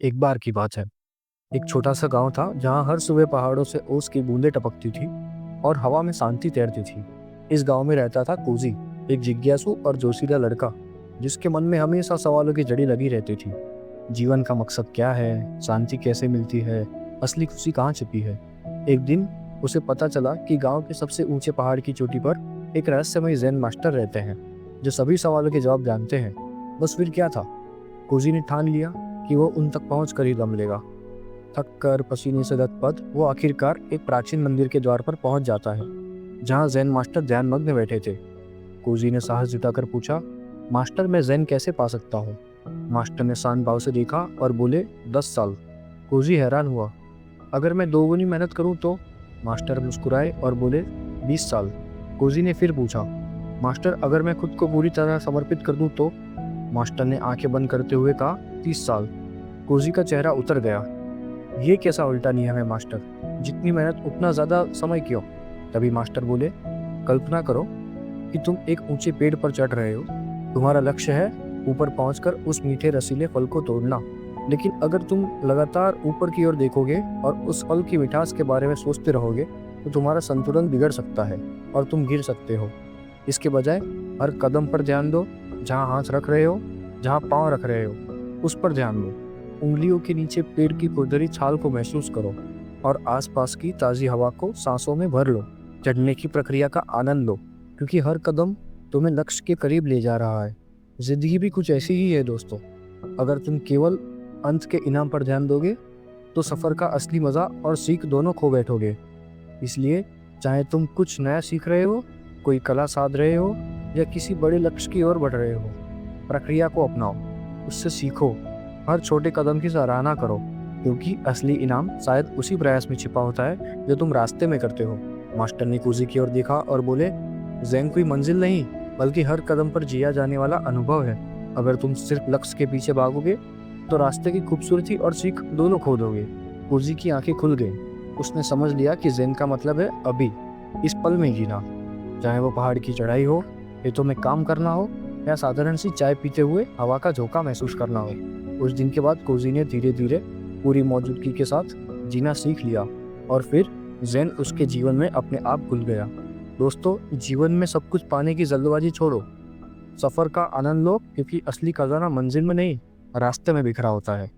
एक बार की बात है। एक छोटा सा गांव था जहां हर सुबह पहाड़ों से ओस की बूंदें टपकती थी और हवा में शांति तैरती थी। इस गांव में रहता था कोजी, एक जिज्ञासु और जोशीला लड़का जिसके मन में हमेशा सवालों की जड़ी लगी रहती थी। जीवन का मकसद क्या है, शांति कैसे मिलती है, असली खुशी कहाँ छिपी है। एक दिन उसे पता चला कि गांव के सबसे ऊंचे पहाड़ की चोटी पर एक रहस्यमय जैन मास्टर रहते हैं जो सभी सवालों के जवाब जानते हैं। बस फिर क्या था, कोजी ने ठान लिया कि वो उन तक पहुंच कर ही दम लेगा। थक कर पसीने से लथपथ वो आखिरकार एक प्राचीन मंदिर के द्वार पर पहुंच जाता है जहां जैन मास्टर ध्यानमग्न बैठे थे। कोजी ने साहस जुटाकर पूछा, मास्टर मैं जैन कैसे पा सकता हूँ? मास्टर ने शांत भाव से देखा और बोले, 10 साल। कोजी हैरान हुआ, अगर मैं दोगुनी मेहनत करूँ तो? मास्टर मुस्कुराए और बोले, 20 साल। कोजी ने फिर पूछा, मास्टर अगर मैं खुद को पूरी तरह समर्पित कर दूँ तो? मास्टर ने आंखें बंद करते हुए कहा, 30 साल। कोजी का चेहरा उतर गया। ये कैसा उल्टा नियम है मास्टर, जितनी मेहनत उतना ज़्यादा समय क्यों? तभी मास्टर बोले, कल्पना करो कि तुम एक ऊंचे पेड़ पर चढ़ रहे हो। तुम्हारा लक्ष्य है ऊपर पहुंचकर उस मीठे रसीले फल को तोड़ना। लेकिन अगर तुम लगातार ऊपर की ओर देखोगे और उस फल की मिठास के बारे में सोचते रहोगे तो तुम्हारा संतुलन बिगड़ सकता है और तुम गिर सकते हो। इसके बजाय हर कदम पर ध्यान दो, जहाँ हाथ रख रहे हो, जहाँ पाँव रख रहे हो, उस पर ध्यान दो। उंगलियों के नीचे पेड़ की खुरदरी छाल को महसूस करो और आसपास की ताज़ी हवा को सांसों में भर लो। चढ़ने की प्रक्रिया का आनंद लो, क्योंकि हर कदम तुम्हें लक्ष्य के करीब ले जा रहा है। जिंदगी भी कुछ ऐसी ही है दोस्तों। अगर तुम केवल अंत के इनाम पर ध्यान दोगे तो सफ़र का असली मज़ा और सीख दोनों खो बैठोगे। इसलिए चाहे तुम कुछ नया सीख रहे हो, कोई कला साध रहे हो या किसी बड़े लक्ष्य की ओर बढ़ रहे हो, प्रक्रिया को अपनाओ, उससे सीखो, हर छोटे कदम की सराहना करो, क्योंकि असली इनाम शायद उसी प्रयास में छिपा होता है जो तुम रास्ते में करते हो। मास्टर ने कोजी की ओर देखा और बोले, ज़ेन कोई मंजिल नहीं बल्कि हर कदम पर जिया जाने वाला अनुभव है। अगर तुम सिर्फ लक्ष्य के पीछे भागोगे तो रास्ते की खूबसूरती और सीख दोनों खो दोगे। कोजी की आंखें खुल गईं। उसने समझ लिया कि ज़ेन का मतलब है अभी, इस पल में जीना। चाहे वो पहाड़ की चढ़ाई हो, खेतों में काम करना हो या साधारण सी चाय पीते हुए हवा का झोंका महसूस करना हो। उस दिन के बाद कोजी ने धीरे धीरे पूरी मौजूदगी के साथ जीना सीख लिया और फिर ज़ेन उसके जीवन में अपने आप घुल गया। दोस्तों, जीवन में सब कुछ पाने की जल्दबाजी छोड़ो, सफ़र का आनंद लो, क्योंकि असली खजाना मंजिल में नहीं, रास्ते में बिखरा होता है।